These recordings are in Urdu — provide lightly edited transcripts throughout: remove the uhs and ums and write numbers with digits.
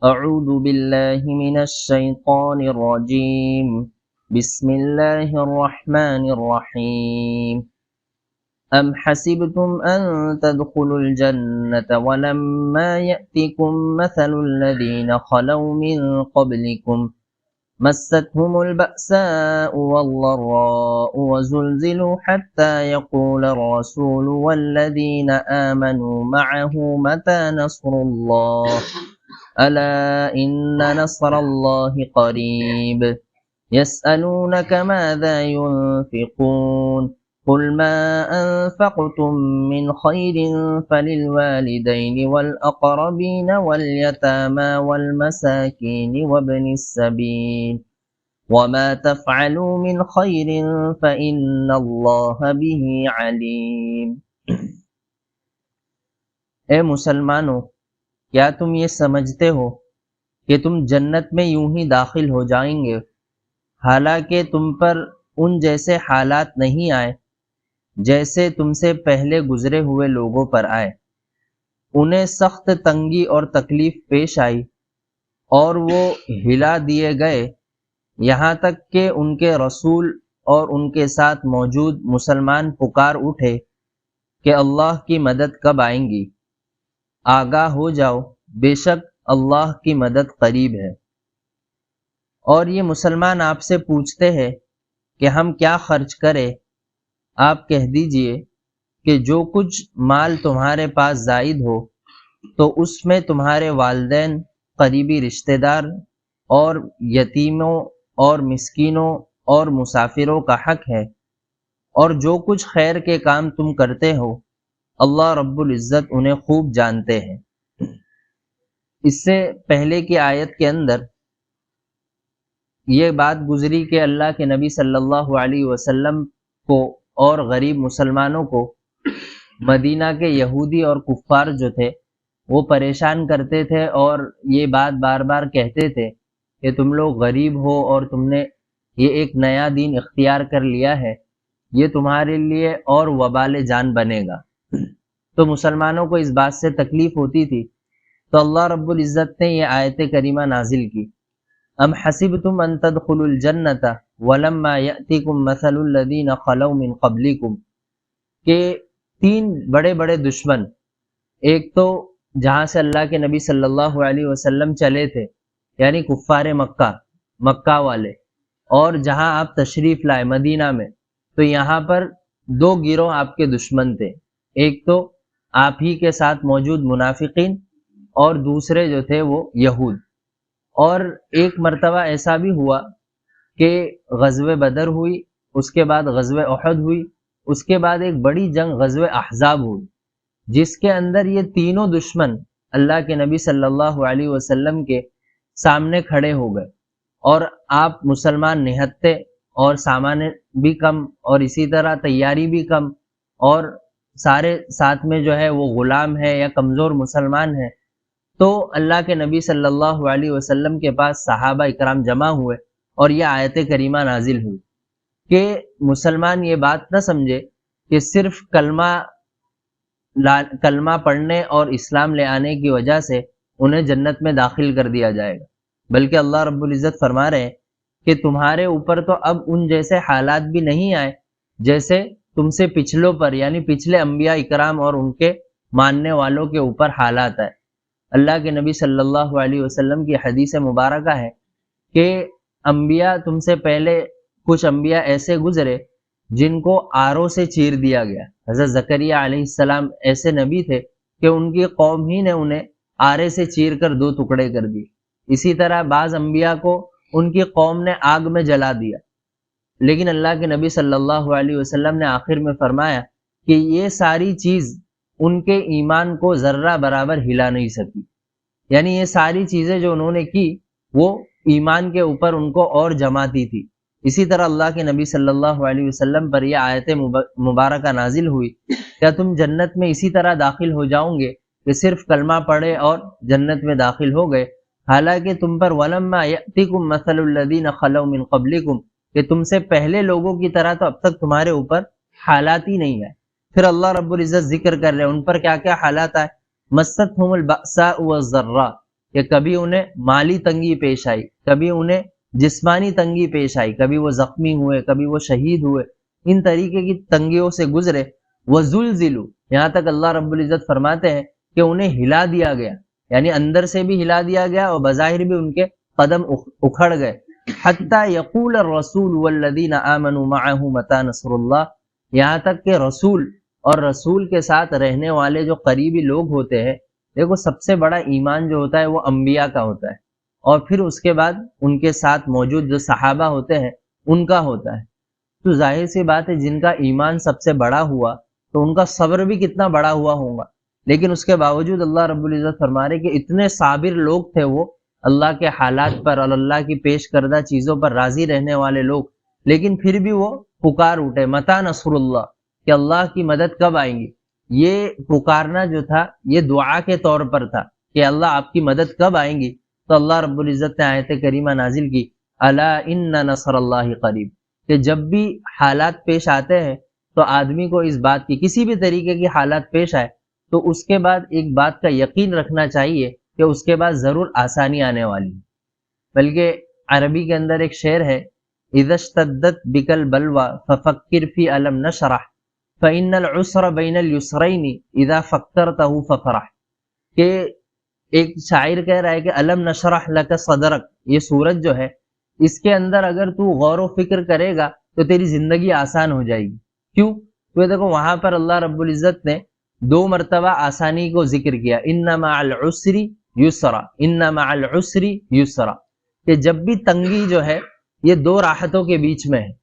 أعوذ بالله من الشيطان الرجيم بسم الله الرحمن الرحيم أم حسبتم أن تدخلوا الجنة ولما يأتكم مثل الذين خلوا من قبلكم مستهم البأساء والضراء وزلزلوا حتى يقول الرسول والذين آمنوا معه متى نصر الله ألا إن نصر الله قريب يسألونك ماذا ينفقون قل ما أنفقتم من خير فللوالدين والأقربين واليتامى والمساكين وابن السبيل وما تفعلوا من خير فإن الله به عليم. اے مسلمانوں، کیا تم یہ سمجھتے ہو کہ تم جنت میں یوں ہی داخل ہو جائیں گے حالانکہ تم پر ان جیسے حالات نہیں آئے جیسے تم سے پہلے گزرے ہوئے لوگوں پر آئے؟ انہیں سخت تنگی اور تکلیف پیش آئی اور وہ ہلا دیے گئے یہاں تک کہ ان کے رسول اور ان کے ساتھ موجود مسلمان پکار اٹھے کہ اللہ کی مدد کب آئیں گی؟ آگاہ ہو جاؤ، بے شک اللہ کی مدد قریب ہے۔ اور یہ مسلمان آپ سے پوچھتے ہیں کہ ہم کیا خرچ کریں؟ آپ کہہ دیجئے کہ جو کچھ مال تمہارے پاس زائد ہو تو اس میں تمہارے والدین، قریبی رشتہ دار اور یتیموں اور مسکینوں اور مسافروں کا حق ہے، اور جو کچھ خیر کے کام تم کرتے ہو اللہ رب العزت انہیں خوب جانتے ہیں۔ اس سے پہلے کی آیت کے اندر یہ بات گزری کہ اللہ کے نبی صلی اللہ علیہ وسلم کو اور غریب مسلمانوں کو مدینہ کے یہودی اور کفار جو تھے وہ پریشان کرتے تھے اور یہ بات بار بار کہتے تھے کہ تم لوگ غریب ہو اور تم نے یہ ایک نیا دین اختیار کر لیا ہے، یہ تمہارے لیے اور وبال جان بنے گا۔ تو مسلمانوں کو اس بات سے تکلیف ہوتی تھی، تو اللہ رب العزت نے یہ آیت کریمہ نازل کی، ام حسبتم ان تدخلوا الجنۃ ولما یأتکم مثل الذین خلوا من قبلکم، کہ تین بڑے بڑے دشمن، ایک تو جہاں سے اللہ کے نبی صلی اللہ علیہ وسلم چلے تھے یعنی کفار مکہ والے، اور جہاں آپ تشریف لائے مدینہ میں تو یہاں پر دو گروہ آپ کے دشمن تھے، ایک تو آپ ہی کے ساتھ موجود منافقین اور دوسرے جو تھے وہ یہود۔ اور ایک مرتبہ ایسا بھی ہوا کہ غزوہ بدر ہوئی، اس کے بعد غزوہ احد ہوئی، اس کے بعد ایک بڑی جنگ غزوہ احزاب ہوئی، جس کے اندر یہ تینوں دشمن اللہ کے نبی صلی اللہ علیہ وسلم کے سامنے کھڑے ہو گئے، اور آپ مسلمان نہتے اور سامان بھی کم اور اسی طرح تیاری بھی کم، اور سارے ساتھ میں جو ہے وہ غلام ہے یا کمزور مسلمان ہے۔ تو اللہ کے نبی صلی اللہ علیہ وسلم کے پاس صحابہ اکرام جمع ہوئے اور یہ آیت کریمہ نازل ہوئی کہ مسلمان یہ بات نہ سمجھے کہ صرف کلمہ پڑھنے اور اسلام لے آنے کی وجہ سے انہیں جنت میں داخل کر دیا جائے گا، بلکہ اللہ رب العزت فرما رہے ہیں کہ تمہارے اوپر تو اب ان جیسے حالات بھی نہیں آئے جیسے تم سے پچھلوں پر یعنی پچھلے انبیاء اکرام اور ان کے ماننے والوں کے اوپر حالات آئے۔ اللہ کے نبی صلی اللہ علیہ وسلم کی حدیث مبارکہ ہے کہ انبیاء تم سے پہلے کچھ انبیاء ایسے گزرے جن کو آروں سے چیر دیا گیا۔ حضرت زکریا علیہ السلام ایسے نبی تھے کہ ان کی قوم ہی نے انہیں آرے سے چیر کر دو ٹکڑے کر دیے۔ اسی طرح بعض انبیاء کو ان کی قوم نے آگ میں جلا دیا، لیکن اللہ کے نبی صلی اللہ علیہ وسلم نے آخر میں فرمایا کہ یہ ساری چیز ان کے ایمان کو ذرہ برابر ہلا نہیں سکی، یعنی یہ ساری چیزیں جو انہوں نے کی وہ ایمان کے اوپر ان کو اور جماتی تھی۔ اسی طرح اللہ کے نبی صلی اللہ علیہ وسلم پر یہ آیت مبارکہ نازل ہوئی، کیا تم جنت میں اسی طرح داخل ہو جاؤں گے کہ صرف کلمہ پڑھے اور جنت میں داخل ہو گئے، حالانکہ تم پر وَلَمَّا يَأْتِكُمْ مَثَلُ الَّذِينَ خَلَوْا مِن قَبْلِكُمْ، کہ تم سے پہلے لوگوں کی طرح تو اب تک تمہارے اوپر حالات ہی نہیں ہے۔ پھر اللہ رب العزت ذکر کر رہے ہیں ان پر کیا کیا حالات آئے، مَسَّتْهُمُ الْبَأْسَاءُ وَالضَّرَّاءُ، کہ کبھی انہیں مالی تنگی پیش آئی، کبھی انہیں جسمانی تنگی پیش آئی، کبھی وہ زخمی ہوئے، کبھی وہ شہید ہوئے، ان طریقے کی تنگیوں سے گزرے، وزلزلوا، یہاں تک اللہ رب العزت فرماتے ہیں کہ انہیں ہلا دیا گیا، یعنی اندر سے بھی ہلا دیا گیا اور بظاہر بھی ان کے قدم اکھڑ گئے، حتی یقول الرسول والذین آمنوا معه متی نصر اللہ، یہاں تک کہ رسول اور رسول کے ساتھ رہنے والے جو قریبی لوگ ہوتے ہیں، دیکھو سب سے بڑا ایمان جو ہوتا ہے وہ انبیاء کا ہوتا ہے، اور پھر اس کے بعد ان کے ساتھ موجود جو صحابہ ہوتے ہیں ان کا ہوتا ہے، تو ظاہر سی بات ہے جن کا ایمان سب سے بڑا ہوا تو ان کا صبر بھی کتنا بڑا ہوا ہوگا، لیکن اس کے باوجود اللہ رب العزت فرما رہے کہ اتنے صابر لوگ تھے وہ اللہ کے حالات پر اور اللہ کی پیش کردہ چیزوں پر راضی رہنے والے لوگ، لیکن پھر بھی وہ پکار اٹھے متی نصر اللہ، کہ اللہ کی مدد کب آئیں گی۔ یہ پکارنا جو تھا یہ دعا کے طور پر تھا کہ اللہ آپ کی مدد کب آئیں گی، تو اللہ رب العزت نے آیت کریمہ نازل کی الا ان نصر اللہ قریب، کہ جب بھی حالات پیش آتے ہیں تو آدمی کو اس بات کی، کسی بھی طریقے کی حالات پیش آئے تو اس کے بعد ایک بات کا یقین رکھنا چاہیے کہ اس کے بعد ضرور آسانی آنے والی ہے۔ بلکہ عربی کے اندر ایک شعر ہے اذا اشتدت بک البلوى ففکر فی الم نشرح فإن العسر بین الیسرین اذا فکرته ففرح، کہ ایک شاعر کہہ رہا ہے کہ الم نشرح لک صدرک، یہ سورت جو ہے اس کے اندر اگر تو غور و فکر کرے گا تو تیری زندگی آسان ہو جائے گی۔ کیوں؟ تو دیکھو وہاں پر اللہ رب العزت نے دو مرتبہ آسانی کو ذکر کیا، ان مع العسر یسرا، ان مع العسر یسرا، کہ جب بھی تنگی جو ہے یہ دو راحتوں کے بیچ میں ہے،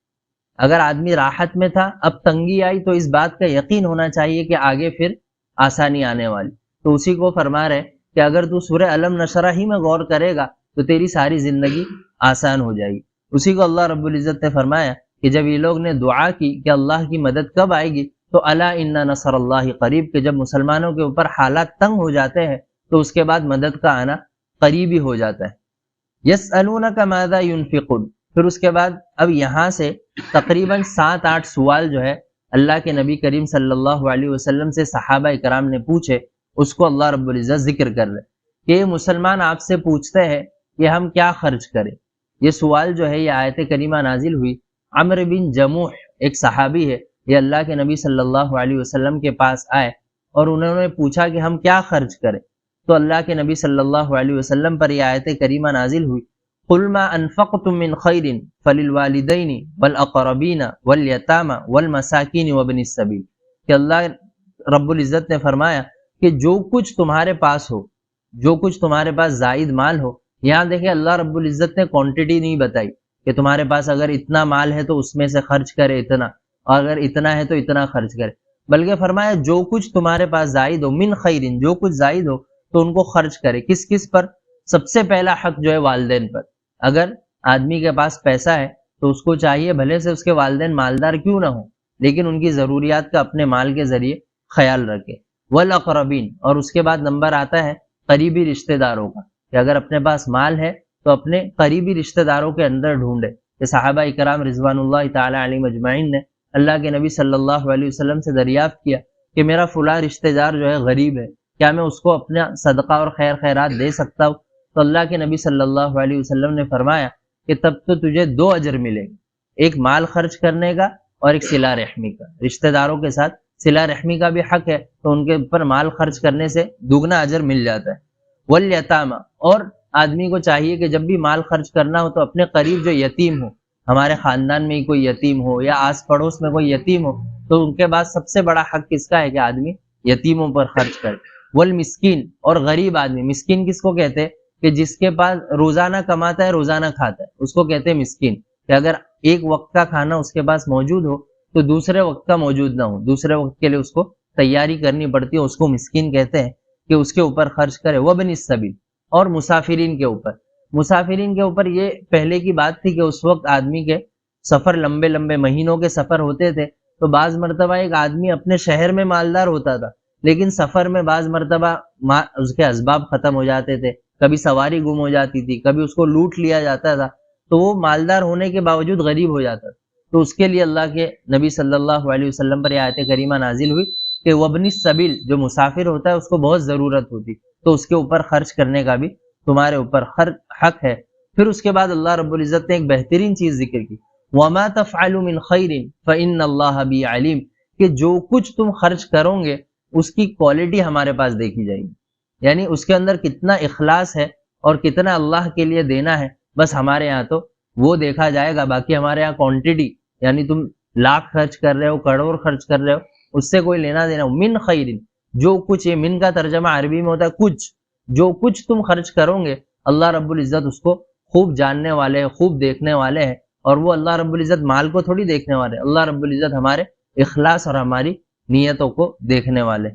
اگر آدمی راحت میں تھا اب تنگی آئی تو اس بات کا یقین ہونا چاہیے کہ آگے پھر آسانی آنے والی، تو اسی کو فرما رہے کہ اگر تو سورہ علم نشرہ ہی میں غور کرے گا تو تیری ساری زندگی آسان ہو جائے گی۔ اسی کو اللہ رب العزت نے فرمایا کہ جب یہ لوگ نے دعا کی کہ اللہ کی مدد کب آئے گی، تو الا ان نصر اللہ قریب، کہ جب مسلمانوں کے اوپر حالات تنگ ہو جاتے ہیں تو اس کے بعد مدد کا آنا قریبی ہو جاتا ہے۔ یسألونک ماذا ينفقون، پھر اس کے بعد اب یہاں سے تقریباً 7-8 سوال جو ہے اللہ کے نبی کریم صلی اللہ علیہ وسلم سے صحابہ کرام نے پوچھے، اس کو اللہ رب العزت ذکر کر رہے کہ یہ مسلمان آپ سے پوچھتے ہیں کہ ہم کیا خرچ کریں۔ یہ سوال جو ہے یہ آیت کریمہ نازل ہوئی، عمرو بن جموح ایک صحابی ہے، یہ اللہ کے نبی صلی اللہ علیہ وسلم کے پاس آئے اور انہوں نے پوچھا کہ ہم کیا خرچ کریں، تو اللہ کے نبی صلی اللہ علیہ وسلم پر یہ آیت کریمہ نازل ہوئی قل ما انفقتم من خیر فللوالدین والاقربین والیتامى والمساکین وابن السبیل، کہ اللہ رب العزت نے فرمایا کہ جو کچھ تمہارے پاس ہو، جو کچھ تمہارے پاس زائد مال ہو، یہاں دیکھیں اللہ رب العزت نے کوانٹٹی نہیں بتائی کہ تمہارے پاس اگر اتنا مال ہے تو اس میں سے خرچ کرے اتنا، اور اگر اتنا ہے تو اتنا خرچ کرے، بلکہ فرمایا جو کچھ تمہارے پاس زائد ہو، من خیرن، جو کچھ زائد ہو تو ان کو خرچ کرے۔ کس کس پر؟ سب سے پہلا حق جو ہے والدین پر، اگر آدمی کے پاس پیسہ ہے تو اس کو چاہیے بھلے سے اس کے والدین مالدار کیوں نہ ہو لیکن ان کی ضروریات کا اپنے مال کے ذریعے خیال رکھے۔ والاقربین، اور اس کے بعد نمبر آتا ہے قریبی رشتہ داروں کا، کہ اگر اپنے پاس مال ہے تو اپنے قریبی رشتہ داروں کے اندر ڈھونڈے، کہ صحابہ اکرام رضوان اللہ تعالی علیہم اجمعین نے اللہ کے نبی صلی اللہ علیہ وسلم سے دریافت کیا کہ میرا فلاں رشتہ دار جو ہے غریب ہے، کیا میں اس کو اپنا صدقہ اور خیر خیرات دے سکتا ہوں؟ تو اللہ کے نبی صلی اللہ علیہ وسلم نے فرمایا کہ تب تو تجھے 2 اجر ملے گا، ایک مال خرچ کرنے کا اور ایک صلہ رحمی کا، رشتہ داروں کے ساتھ صلہ رحمی کا بھی حق ہے تو ان کے اوپر مال خرچ کرنے سے دوگنا اجر مل جاتا ہے۔ والیتامى، اور آدمی کو چاہیے کہ جب بھی مال خرچ کرنا ہو تو اپنے قریب جو یتیم ہو، ہمارے خاندان میں ہی کوئی یتیم ہو یا آس پڑوس میں کوئی یتیم ہو تو ان کے بعد سب سے بڑا حق کس کا ہے کہ آدمی یتیموں پر خرچ کرے۔ والمسکین، اور غریب آدمی، مسکین کس کو کہتے ہیں کہ جس کے پاس روزانہ کماتا ہے روزانہ کھاتا ہے، اس کو کہتے ہیں مسکین، کہ اگر ایک وقت کا کھانا اس کے پاس موجود ہو تو دوسرے وقت کا موجود نہ ہو، دوسرے وقت کے لیے اس کو تیاری کرنی پڑتی ہے، اس کو مسکین کہتے ہیں کہ اس کے اوپر خرچ کرے۔ وابن السبیل، اور مسافرین کے اوپر، مسافرین کے اوپر یہ پہلے کی بات تھی کہ اس وقت آدمی کے سفر لمبے لمبے مہینوں کے سفر ہوتے تھے تو بعض مرتبہ ایک آدمی اپنے شہر میں مالدار ہوتا تھا لیکن سفر میں بعض مرتبہ اس کے اسباب ختم ہو جاتے تھے، کبھی سواری گم ہو جاتی تھی، کبھی اس کو لوٹ لیا جاتا تھا تو وہ مالدار ہونے کے باوجود غریب ہو جاتا تھا، تو اس کے لیے اللہ کے نبی صلی اللہ علیہ وسلم پر یہ آیت کریمہ نازل ہوئی کہ وابن السبیل، جو مسافر ہوتا ہے اس کو بہت ضرورت ہوتی تو اس کے اوپر خرچ کرنے کا بھی تمہارے اوپر حق ہے۔ پھر اس کے بعد اللہ رب العزت نے ایک بہترین چیز ذکر کی، وَمَا تَفْعَلُ مِنْ خَيْرٍ فَإِنَّ اللَّهَ بِهِ عَلِيمٌ، کہ جو کچھ تم خرچ کرو گے اس کی کوالٹی ہمارے پاس دیکھی جائے گی، یعنی اس کے اندر کتنا اخلاص ہے اور کتنا اللہ کے لیے دینا ہے، بس ہمارے یہاں تو وہ دیکھا جائے گا، باقی ہمارے یہاں کوانٹٹی، یعنی تم لاکھ خرچ کر رہے ہو، کروڑ خرچ کر رہے ہو، اس سے کوئی لینا دینا۔ من خیر، جو کچھ، یہ من کا ترجمہ عربی میں ہوتا ہے کچھ، جو کچھ تم خرچ کرو گے اللہ رب العزت اس کو خوب جاننے والے ہیں، خوب دیکھنے والے ہیں، اور وہ اللہ رب العزت مال کو تھوڑی دیکھنے والے، اللہ رب العزت ہمارے اخلاص اور ہماری نیتوں کو دیکھنے والے۔